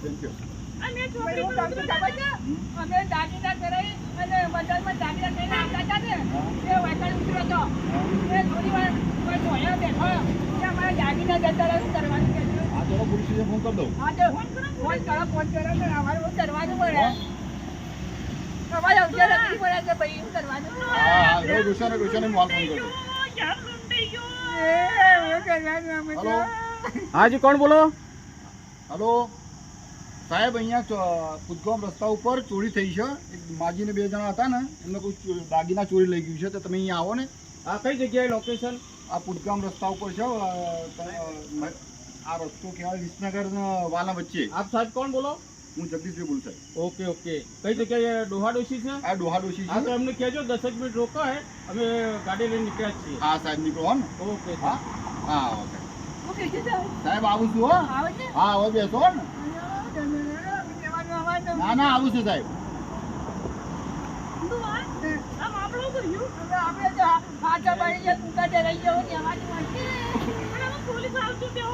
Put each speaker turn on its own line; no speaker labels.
બેન કયો?
અમે છોકરી અમે દાગીના કરાઈ અને બજારમાં દાગીના કઈને આવતા હતા ને એ વાયકલ ઉતર્યો હતો એ થોડી વાર કોઈ જોયા બેઠો કે અમારા દાગીના જતા રહ્યા કરવાનું કે
આ તો પોલીસ સ્ટેશન ફોન કરી દઉં.
હા તો ફોન કરો ને અમારે બહુ કરવાનું પડે અમારે અગિયાર રાત્રિ પડે છે ભાઈ શું કરવાનું
હા રોશને માલ ફોન કરજો.
હું કરવાનું અમે તો
હલો.
હાજી કોણ બોલો?
હલો સાહેબ, અહીંયા કુદગામ રસ્તા ઉપર ચોરી થઈ છે. એક માજીને 2 જણા હતા ને એમને કોઈ દાગીના ચોરી લઈ ગયું છે, તો તમે અહીંયા આવો ને.
આ કઈ જગ્યાએ લોકેશન?
આ કુદગામ રસ્તા ઉપર છે. આ રસ્તો કહેવાય વિસનગર વાલા વચ્ચે.
આપ સાહેબ કોણ બોલો?
હું જગદીશભાઈ બોલું સાહેબ.
Okay okay. કઈ જગ્યાએ ડોહાડોશી છે?
આ ડોહાડોશી
હા તો
છે.
એમને કહેજો 10 મિનિટ રોકાય, અમે ગાડી લઈને નીકળ્યા જ છીએ.
હા સાહેબ નીકળો હો ને.
ઓકે
હા હા ઓકે
હું કહીશું સાહેબ
સાહેબ આવું છું હો.
આવે છે
હા હવે બેસો હો ને.
કહેવાનું અમારે તો
ના ના આવું છું સાહેબ.
આપણે તો હાચા પાડી ગયા તું કાઢે રહી જાવ ને અમારી વાંચી પોલીસ આવતું તેઓ